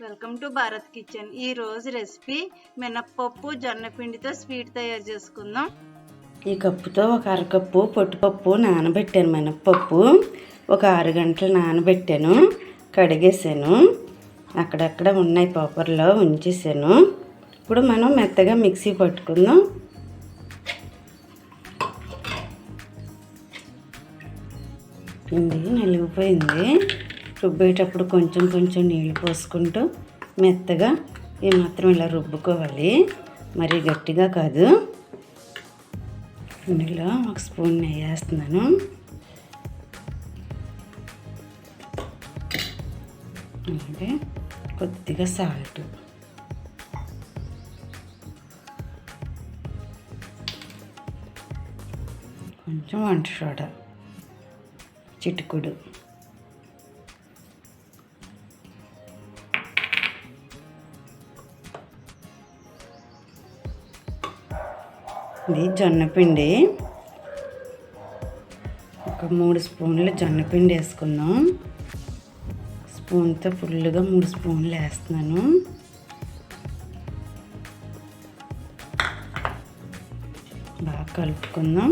Welcome to Bharat kitchen. ఈ రోజు recipe మినప్పప్పు జొన్న పిండితో స్వీట్ తయారు చేసుకుందాం. ఈ కప్పుతో ఒక అరకప్పు పొట్టుపప్పు నానబెట్టాను. మినప్పప్పు ఒక 6 గంటలు నానబెట్టాను. కడిగేసాను. అక్కడక్కడ ఉన్నాయి పేపర్లో ఉంచేసాను. ఇప్పుడు మనం మెత్తగా మిక్సీ పట్టుకుందాం. పిండి నలిగిపోయింది. రుబ్బేటప్పుడు కొంచెం కొంచెం నీళ్ళు పోసుకుంటూ మెత్తగా ఈ మాత్రం ఇలా రుబ్బుకోవాలి. మరీ గట్టిగా కాదు. ఇందులో 1 స్పూన్ నెయ్యి వేస్తున్నాను. అలాగే కొద్దిగా సాల్ట్, కొంచెం వంట సోడా చిటికుడు, ఇది జొన్నపిండి. ఒక 3 స్పూన్లు జొన్నపిండి వేసుకుందాం. స్పూన్తో ఫుల్గా 3 స్పూన్లు వేస్తున్నాను. బాగా కలుపుకుందాం.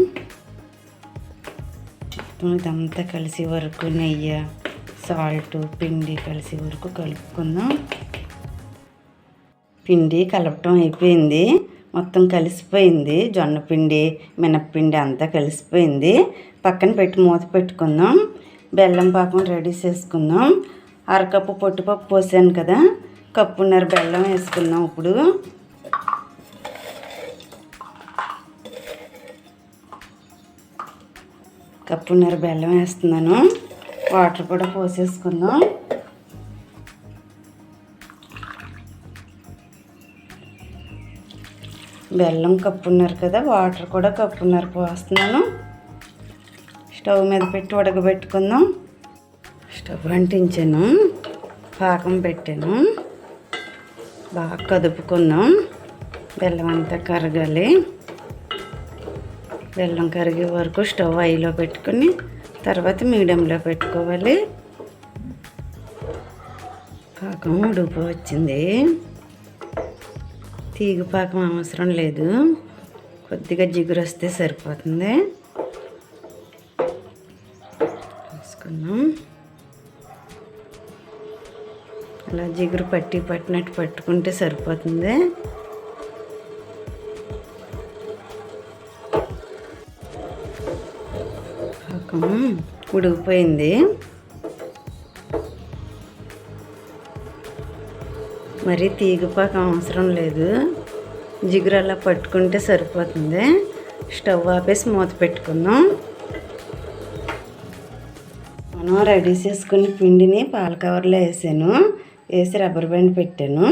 ఇదంతా కలిసి వరకు నెయ్యి, సాల్ట్, పిండి కలిసి వరకు కలుపుకుందాం. పిండి కలపటం అయిపోయింది. మొత్తం కలిసిపోయింది. జొన్నపిండి మినప్పిండి అంతా కలిసిపోయింది. పక్కన పెట్టి మూత పెట్టుకుందాం. బెల్లం పాకం రెడీ చేసుకుందాం. అరకప్పు పొట్టుపప్పు పోసాను కదా, కప్పున్నర బెల్లం వేసుకుందాం. ఇప్పుడు కప్పున్నర బెల్లం వేస్తున్నాను. వాటర్ కూడా పోసేసుకుందాం. బెల్లం కప్పున్నర కదా, వాటర్ కూడా కప్పున్నర పోస్తున్నాను. స్టవ్ మీద పెట్టి ఉడకబెట్టుకుందాం. స్టవ్ అంటించాను. పాకం పెట్టాను. బాగా కదుపుకుందాం. బెల్లం అంతా కరగాలి. బెల్లం కరిగే వరకు స్టవ్ హైలో పెట్టుకుని తర్వాత మీడియంలో పెట్టుకోవాలి. పాకం ఉడుకు వచ్చింది. తీగ పాకం అవసరం లేదు. కొద్దిగా జిగురు వస్తే సరిపోతుంది. వేసుకుందాం. అలా జిగురు పట్టినట్టు పట్టుకుంటే సరిపోతుంది. పాకం ఉడికిపోయింది. మరి తీగపాకం అవసరం లేదు. జిగురు అలా పట్టుకుంటే సరిపోతుంది. స్టవ్ ఆపేసి మూత పెట్టుకుందాం. మనం రెడీ చేసుకున్న పిండిని పాల కవర్లో వేసాను. వేసి రబ్బర్ బ్యాండ్ పెట్టాను.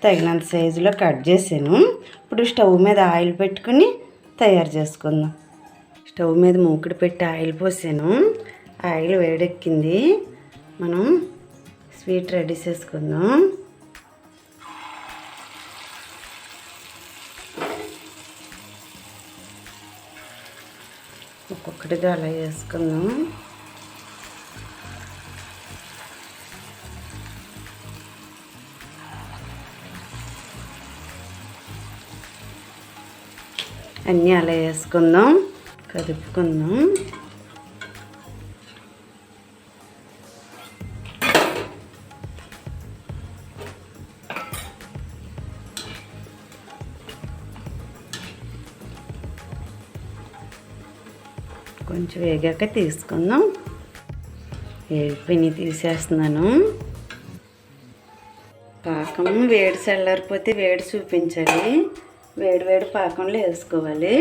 తగినంత సైజులో కట్ చేసాను. ఇప్పుడు స్టవ్ మీద ఆయిల్ పెట్టుకుని తయారు చేసుకుందాం. స్టవ్ మీద మూకుడు పెట్టి ఆయిల్ పోసాను. ఆయిల్ వేడెక్కింది. మనం స్వీట్ రెడీ చేసుకుందాం. ఒక్కొక్కటిగా అలా వేసుకుందాం. అన్నీ అలా వేసుకుందాం. కదుపుకుందాం. కొంచెం వేగాక తీసుకుందాం. వేగిపోయి తీసేస్తున్నాను. పాకం వేడి చల్లారిపోతే వేడి చూపించాలి. వేడి పాకంలో వేసుకోవాలి.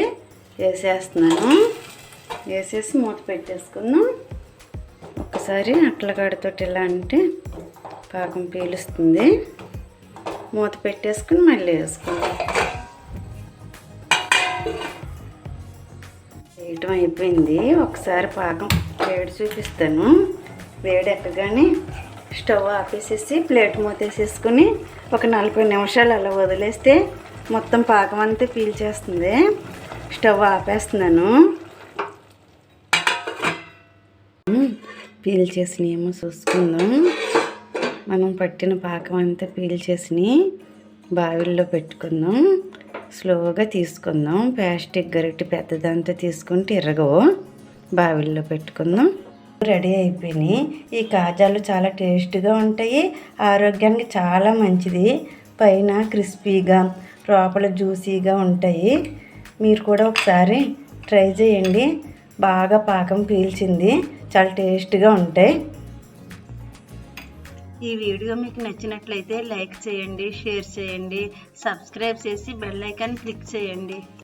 వేసేస్తున్నాను. వేసేసి మూత పెట్టేసుకుందాం. ఒక్కసారి అట్ల కాడతోటి ఇలా అంటే పాకం పీలుస్తుంది. మూత పెట్టేసుకుని మళ్ళీ వేసుకుందాం. వేయటం అయిపోయింది. ఒకసారి పాకం వేడి చూపిస్తాను. వేడి ఎక్కగానే స్టవ్ ఆపేసేసి ప్లేట్ మూతేసేసుకుని ఒక 40 నిమిషాలు అలా వదిలేస్తే మొత్తం పాకం అంతా పీల్చేస్తుంది. స్టవ్ ఆపేస్తున్నాను. పీల్ చేసినేమో చూసుకుందాం. మనం పట్టిన పాకం అంతా పీల్చేసి బావిల్లో పెట్టుకుందాం. స్లోగా తీసుకుందాం. ప్లాస్టిక్ గరిటె పెద్దదంతా తీసుకుంటే ఇరగవు. బావిల్లో పెట్టుకుందాం. రెడీ అయిపోయినాయి. ఈ కాజాలు చాలా టేస్ట్గా ఉంటాయి, ఆరోగ్యానికి చాలా మంచిది. పైన క్రిస్పీగా లోపల జ్యూసీగా ఉంటాయి. మీరు కూడా ఒకసారి ట్రై చేయండి. బాగా పాకం పీల్చింది, చాలా టేస్ట్గా ఉంటాయి. ఈ వీడియో మీకు నచ్చినట్లయితే లైక్ చేయండి, షేర్ చేయండి, సబ్స్క్రైబ్ చేసి బెల్ ఐకాన్ క్లిక్ చేయండి.